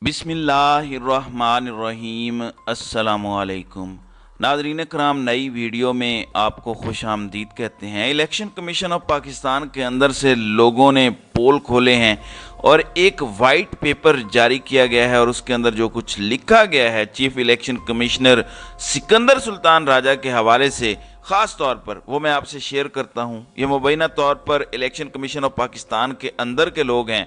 बिस्मिल्लाहिर्रहमानिर्रहीम। अस्सलामुअलैकुम नाज़रीन कराम, नई वीडियो में आपको खुश आमदीद कहते हैं। इलेक्शन कमीशन ऑफ पाकिस्तान के अंदर से लोगों ने पोल खोले हैं और एक वाइट पेपर जारी किया गया है और उसके अंदर जो कुछ लिखा गया है chief election commissioner Sikandar Sultan Raja के हवाले से ख़ास तौर पर वो मैं आपसे शेयर करता हूँ। ये मुबैना तौर पर इलेक्शन कमीशन ऑफ पाकिस्तान के अंदर के लोग हैं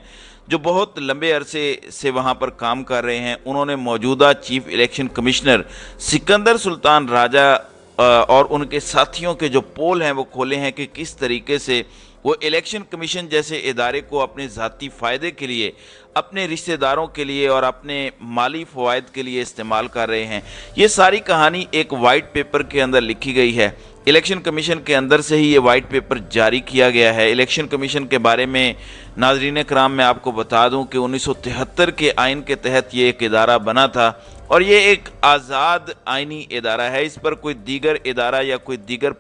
जो बहुत लंबे अरसे से वहाँ पर काम कर रहे हैं। उन्होंने मौजूदा chief election commissioner Sikandar Sultan Raja और उनके साथियों के जो पोल हैं वो खोले हैं कि किस तरीके से वो इलेक्शन कमीशन जैसे इदारे को अपने ज़ाती फ़ायदे के लिए, अपने रिश्तेदारों के लिए और अपने माली फ़वाइद के लिए इस्तेमाल कर रहे हैं। ये सारी कहानी एक वाइट पेपर के अंदर लिखी गई है। इलेक्शन कमीशन के अंदर से ही ये वाइट पेपर जारी किया गया है। इलेक्शन कमीशन के बारे में नाज़रीन कराम मैं आपको बता दूं कि 1973 के आइन के तहत ये एक इदारा बना था और ये एक आज़ाद आइनी इदारा है। इस पर कोई दीगर इदारा या कोई दीगर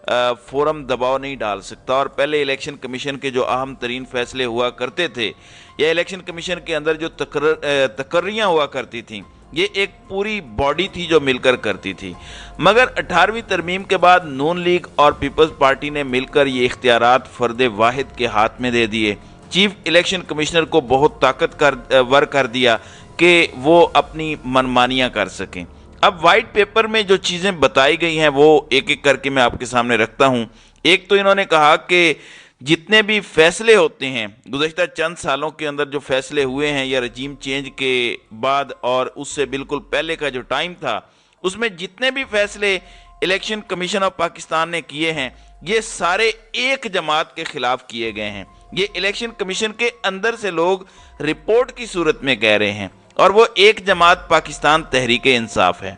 फोरम दबाव नहीं डाल सकता। और पहले इलेक्शन कमीशन के जो अहम तरीन फैसले हुआ करते थे या इलेक्शन कमीशन के अंदर जो तकर्रियाँ हुआ करती थीं, ये एक पूरी बॉडी थी जो मिलकर करती थी। मगर 18वीं तरमीम के बाद नून लीग और पीपल्स पार्टी ने मिलकर ये इख्तियारात फ़र्द वाहिद के हाथ में दे दिए। चीफ इलेक्शन कमिश्नर को बहुत ताकतवर कर दिया कि वो अपनी मनमानियाँ कर सकें। अब वाइट पेपर में जो चीज़ें बताई गई हैं वो एक एक करके मैं आपके सामने रखता हूँ। एक तो इन्होंने कहा कि जितने भी फैसले होते हैं गुज़श्ता चंद सालों के अंदर जो फैसले हुए हैं या रजीम चेंज के बाद और उससे बिल्कुल पहले का जो टाइम था, उसमें जितने भी फैसले इलेक्शन कमीशन ऑफ पाकिस्तान ने किए हैं ये सारे एक जमात के ख़िलाफ़ किए गए हैं। ये इलेक्शन कमीशन के अंदर से लोग रिपोर्ट की सूरत में कह रहे हैं और वो एक जमात पाकिस्तान तहरीक इंसाफ है।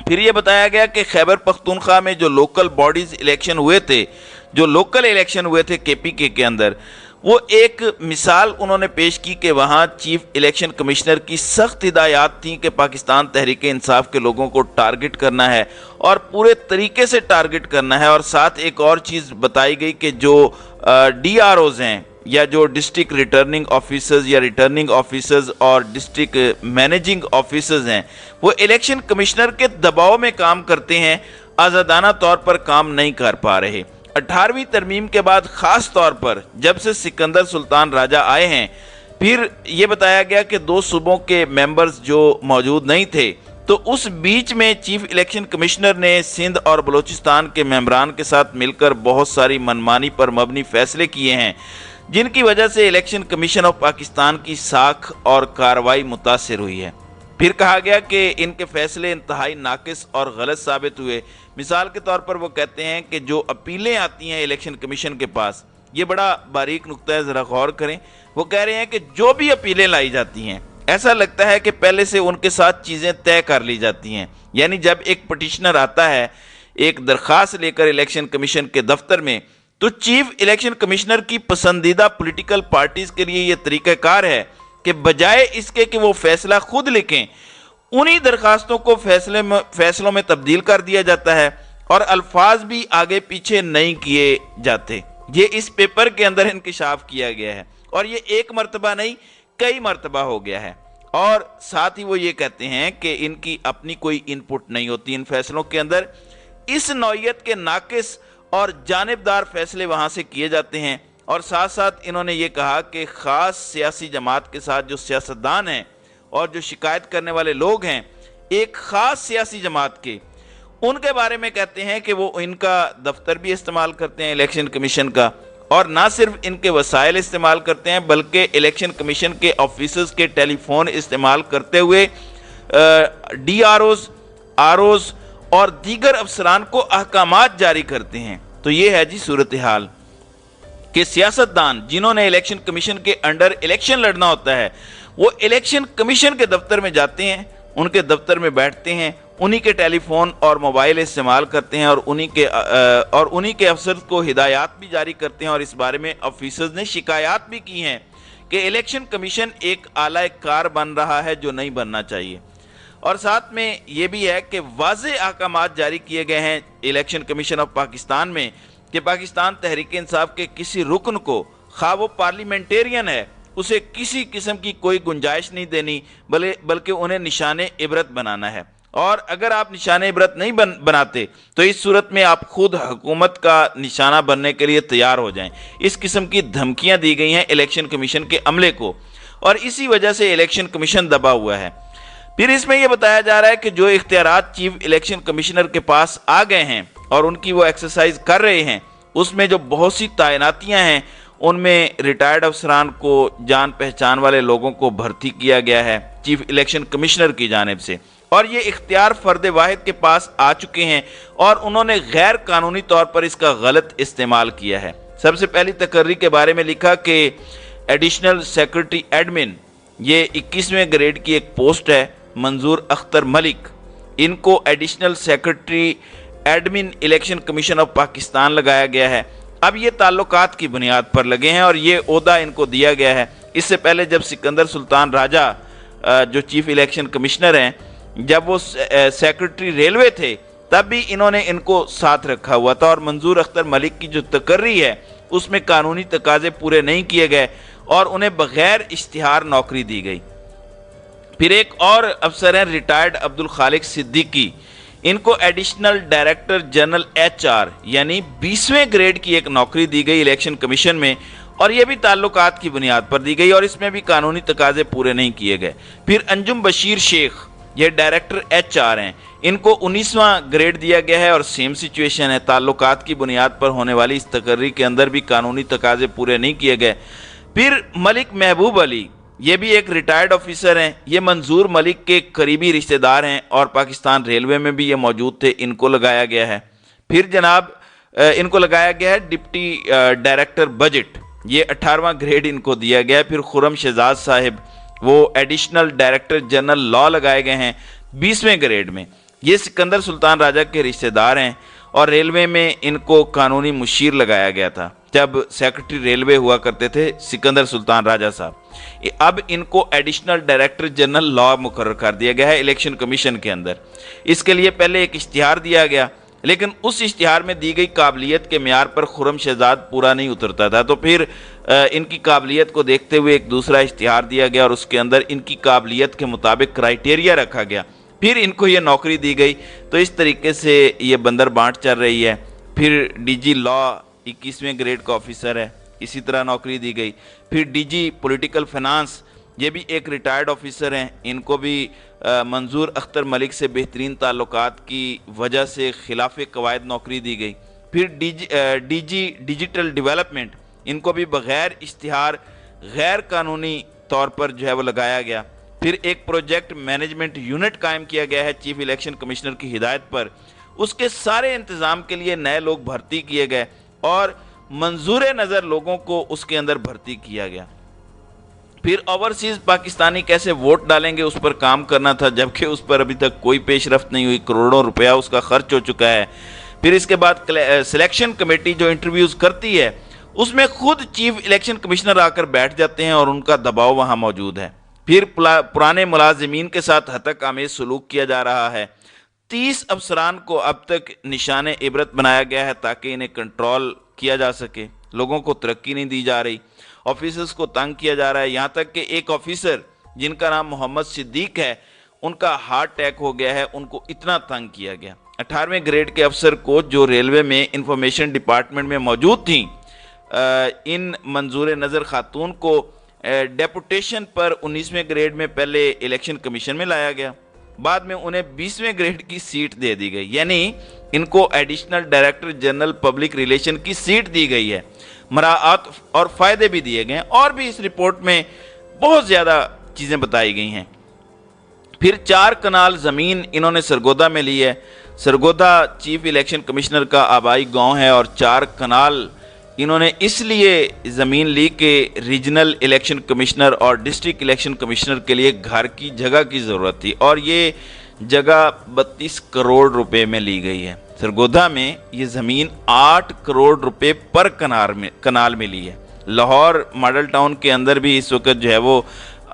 फिर ये बताया गया कि खैबर पख्तूनख्वा में जो लोकल बॉडीज़ इलेक्शन हुए थे, जो लोकल इलेक्शन हुए थे केपीके के अंदर, वो एक मिसाल उन्होंने पेश की कि वहाँ चीफ इलेक्शन कमिश्नर की सख्त हिदायत थी कि पाकिस्तान तहरीक इंसाफ के लोगों को टारगेट करना है और पूरे तरीके से टारगेट करना है। और साथ एक और चीज़ बताई गई कि जो DROs हैं या जो डिस्ट्रिक्ट रिटर्निंग ऑफिसर्स या रिटर्निंग ऑफिसर्स और डिस्ट्रिक्ट मैनेजिंग ऑफिसर्स हैं, वो इलेक्शन कमिश्नर के दबाव में काम करते हैं, आज़ादाना तौर पर काम नहीं कर पा रहे। 18वीं तरमीम के बाद ख़ास तौर पर जब से सिकंदर सुल्तान राजा आए हैं, फिर ये बताया गया कि 2 सूबों के मेंबर्स जो मौजूद नहीं थे, तो उस बीच में चीफ इलेक्शन कमिश्नर ने सिंध और बलूचिस्तान के मेंबरान के साथ मिलकर बहुत सारी मनमानी पर मबनी फैसले किए हैं जिनकी वजह से इलेक्शन कमीशन ऑफ पाकिस्तान की साख और कार्रवाई मुतासिर हुई है। फिर कहा गया कि इनके फैसले इंतहाई नाकिस और गलत साबित हुए। मिसाल के तौर पर वो कहते हैं कि जो अपीलें आती हैं इलेक्शन कमीशन के पास, ये बड़ा बारीक नुक्ता है, ज़रा गौर करें। वो कह रहे हैं कि जो भी अपीलें लाई जाती हैं ऐसा लगता है कि पहले से उनके साथ चीज़ें तय कर ली जाती हैं। यानी जब एक पटिशनर आता है एक दरख्वास्त लेकर इलेक्शन कमीशन के दफ्तर में, तो चीफ इलेक्शन कमिश्नर की पसंदीदा पॉलिटिकल पार्टीज़ के लिए ये तरीक़ाकार है कि बजाय इसके कि वो फैसला खुद लिखें, उन्हीं दरखास्तों को फैसलों में तब्दील कर दिया जाता है और अल्फाज भी आगे पीछे नहीं किए जाते। ये इस पेपर के अंदर इंकशाफ किया गया है और ये एक मरतबा नहीं कई मरतबा हो गया है। और साथ ही वो ये कहते हैं कि इनकी अपनी कोई इनपुट नहीं होती इन फैसलों के अंदर। इस नौइयत के नाकिस और जानिबदार फैसले वहाँ से किए जाते हैं। और साथ साथ इन्होंने ये कहा कि ख़ास सियासी जमात के साथ जो सियासतदान हैं और जो शिकायत करने वाले लोग हैं एक ख़ास सियासी जमात के, उनके बारे में कहते हैं कि वो इनका दफ्तर भी इस्तेमाल करते हैं इलेक्शन कमीशन का, और ना सिर्फ इनके वसाइल इस्तेमाल करते हैं बल्कि इलेक्शन कमीशन के ऑफिसर्स के टेलीफोन इस्तेमाल करते हुए DROs, ROs और दीगर अफसरान को अहकामात जारी करते हैं। तो ये है जी सूरत हाल कि सियासतदान जिन्होंने इलेक्शन कमीशन के अंडर इलेक्शन लड़ना होता है वो इलेक्शन कमीशन के दफ्तर में जाते हैं, उनके दफ्तर में बैठते हैं, उन्हीं के टेलीफोन और मोबाइल इस्तेमाल करते हैं और उन्हीं के अफसर को हिदायत भी जारी करते हैं। और इस बारे में ऑफिसर्स ने शिकायत भी की हैं कि इलेक्शन कमीशन एक आला कार बन रहा है जो नहीं बनना चाहिए। और साथ में ये भी है कि वाज़ेह अहकामात जारी किए गए हैं इलेक्शन कमीशन ऑफ पाकिस्तान में कि पाकिस्तान तहरीक इंसाफ के किसी रुकन को, खा वो पार्लियामेंटेरियन है, اسے کسی قسم کی کوئی گنجائش نہیں دینی، بلکہ انہیں نشان عبرت بنانا ہے۔ اور اگر آپ نشان عبرت نہیں بناتے تو اس صورت میں آپ خود حکومت کا نشانہ بننے کے لیے تیار ہو جائیں۔ اس قسم کی دھمکیاں دی گئی ہیں الیکشن کمیشن کے عملے کو، اور اسی وجہ سے الیکشن کمیشن دبا ہوا ہے۔ پھر اس میں یہ بتایا جا رہا ہے کہ جو اختیارات چیف الیکشن کمشنر کے پاس آ گئے ہیں اور ان کی وہ ایکسرسائز کر رہے ہیں، اس میں جو بہت سی تعیناتیاں ہیں ان میں ریٹائرڈ افسران کو، جان پہچان والے لوگوں کو بھرتی کیا گیا ہے چیف الیکشن کمشنر کی جانب سے، اور یہ اختیار فرد واحد کے پاس آ چکے ہیں اور انہوں نے غیر قانونی طور پر اس کا غلط استعمال کیا ہے۔ سب سے پہلی تقرری کے بارے میں لکھا کہ ایڈیشنل سیکرٹری ایڈمن، یہ 21ویں گریڈ کی ایک پوسٹ ہے، منظور اختر ملک، ان کو additional secretary admin election commission of Pakistan لگایا گیا ہے۔ اب یہ تعلقات کی بنیاد پر لگے ہیں اور یہ عہدہ ان کو دیا گیا ہے۔ اس سے پہلے جب سکندر سلطان راجہ جو چیف الیکشن کمشنر ہیں، جب وہ سیکرٹری ریلوے تھے تب بھی انہوں نے ان کو ساتھ رکھا ہوا تھا، اور منظور اختر ملک کی جو تقرری ہے اس میں قانونی تقاضے پورے نہیں کیے گئے اور انہیں بغیر اشتہار نوکری دی گئی۔ پھر ایک اور افسر ہیں ریٹائرڈ عبدالخالق صدیقی، ان کو ایڈیشنل ڈائریکٹر جنرل HR یعنی 20ویں گریڈ کی ایک نوکری دی گئی الیکشن کمیشن میں، اور یہ بھی تعلقات کی بنیاد پر دی گئی اور اس میں بھی قانونی تقاضے پورے نہیں کیے گئے۔ پھر انجم بشیر شیخ، یہ ڈائریکٹر HR ہیں، ان کو 19واں گریڈ دیا گیا ہے اور سیم سچویشن ہے، تعلقات کی بنیاد پر ہونے والی اس تقرری کے اندر بھی قانونی تقاضے پورے نہیں کیے گئے۔ پھر ملک محبوب علی، یہ بھی ایک ریٹائرڈ آفیسر ہیں، یہ منظور ملک کے قریبی رشتہ دار ہیں اور پاکستان ریلوے میں بھی یہ موجود تھے، ان کو لگایا گیا ہے۔ پھر جناب ان کو لگایا گیا ہے ڈپٹی ڈائریکٹر بجٹ، یہ 18واں گریڈ ان کو دیا گیا ہے۔ پھر خرم شہزاد صاحب، وہ ایڈیشنل ڈائریکٹر جنرل لا لگائے گئے ہیں 20ویں گریڈ میں، یہ سکندر سلطان راجہ کے رشتہ دار ہیں اور ریلوے میں ان کو قانونی مشیر لگایا گیا تھا جب سیکرٹری ریلوے ہوا کرتے تھے سکندر سلطان راجہ صاحب۔ اب ان کو ایڈیشنل ڈائریکٹر جنرل لا مقرر کر دیا گیا ہے الیکشن کمیشن کے اندر۔ اس کے لیے پہلے ایک اشتہار دیا گیا، لیکن اس اشتہار میں دی گئی قابلیت کے معیار پر خرم شہزاد پورا نہیں اترتا تھا، تو پھر ان کی قابلیت کو دیکھتے ہوئے ایک دوسرا اشتہار دیا گیا اور اس کے اندر ان کی قابلیت کے مطابق کرائیٹیریا رکھا گیا، پھر ان کو یہ نوکری دی گئی۔ تو اس طریقے سے یہ بندر بانٹ چل رہی ہے۔ پھر ڈی جی لا 21ویں گریڈ کا آفیسر ہے، اسی طرح نوکری دی گئی۔ پھر ڈی جی پولیٹیکل فینانس، یہ بھی ایک ریٹائرڈ آفیسر ہیں، ان کو بھی منظور اختر ملک سے بہترین تعلقات کی وجہ سے خلاف قواعد نوکری دی گئی۔ پھر ڈی جی ڈیجیٹل ڈیولپمنٹ، ان کو بھی بغیر اشتہار غیر قانونی طور پر جو ہے وہ لگایا گیا۔ پھر ایک پروجیکٹ مینجمنٹ یونٹ قائم کیا گیا ہے چیف الیکشن کمشنر کی ہدایت پر، اس کے سارے انتظام کے لیے نئے لوگ بھرتی کیے گئے اور منظور نظر لوگوں کو اس کے اندر بھرتی کیا گیا۔ پھر اوورسیز پاکستانی کیسے ووٹ ڈالیں گے اس پر کام کرنا تھا، جبکہ اس پر ابھی تک کوئی پیش رفت نہیں ہوئی، کروڑوں روپیہ اس کا خرچ ہو چکا ہے۔ پھر اس کے بعد سلیکشن کمیٹی جو انٹرویوز کرتی ہے اس میں خود چیف الیکشن کمشنر آ کر بیٹھ جاتے ہیں اور ان کا دباؤ وہاں موجود ہے۔ پھر پرانے ملازمین کے ساتھ ہتک آمیز سلوک کیا جا رہا ہے۔ 30 افسران کو اب تک نشان عبرت بنایا گیا ہے تاکہ انہیں کنٹرول کیا جا سکے، لوگوں کو ترقی نہیں دی جا رہی، آفیسرز کو تنگ کیا جا رہا ہے، یہاں تک کہ ایک آفیسر جن کا نام محمد صدیق ہے، ان کا ہارٹ اٹیک ہو گیا ہے، ان کو اتنا تنگ کیا گیا۔ 18ویں گریڈ کے افسر کو جو ریلوے میں انفارمیشن ڈپارٹمنٹ میں موجود تھیں، ان منظور نظر خاتون کو ڈیپوٹیشن پر 19ویں گریڈ میں پہلے الیکشن کمیشن میں لایا گیا، بعد میں انہیں 20ویں گریڈ کی سیٹ دے دی گئی، یعنی ان کو additional director general public relation کی سیٹ دی گئی ہے، مراعات اور فائدے بھی دیے گئے ہیں، اور بھی اس رپورٹ میں بہت زیادہ چیزیں بتائی گئی ہیں۔ پھر 4 کنال زمین انہوں نے سرگودا میں لی ہے۔ سرگودا چیف الیکشن کمشنر کا آبائی گاؤں ہے اور 4 کنال انہوں نے اس لیے زمین لی کہ ریجنل الیکشن کمشنر اور ڈسٹرکٹ الیکشن کمشنر کے لیے گھر کی جگہ کی ضرورت تھی، اور یہ جگہ 32 کروڑ روپے میں لی گئی ہے۔ سرگودا میں یہ زمین 8 کروڑ روپے پر کنال میں لی ہے۔ لاہور ماڈل ٹاؤن کے اندر بھی اس وقت جو ہے وہ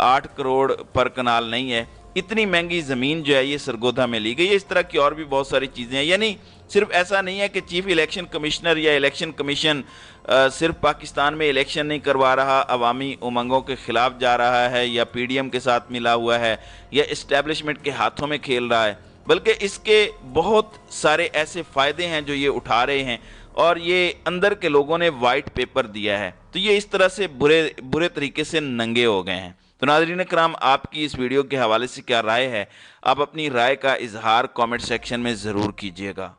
8 کروڑ پر کنال نہیں ہے، इतनी महंगी ज़मीन जो है ये सरगोधा में ली गई है। इस तरह की और भी बहुत सारी चीज़ें हैं। यानी सिर्फ ऐसा नहीं है कि चीफ इलेक्शन कमिश्नर या इलेक्शन कमीशन सिर्फ पाकिस्तान में इलेक्शन नहीं करवा रहा, अवामी उमंगों के ख़िलाफ़ जा रहा है या पीडीएम के साथ मिला हुआ है या इस्टेब्लिशमेंट के हाथों में खेल रहा है, बल्कि इसके बहुत सारे ऐसे फ़ायदे हैं जो ये उठा रहे हैं और ये अंदर के लोगों ने वाइट पेपर दिया है। तो ये इस तरह से बुरे तरीके से नंगे हो गए हैं। तो नाज़रीन कराम, आपकी इस वीडियो के हवाले से क्या राय है? आप अपनी राय का इजहार कमेंट सेक्शन में ज़रूर कीजिएगा।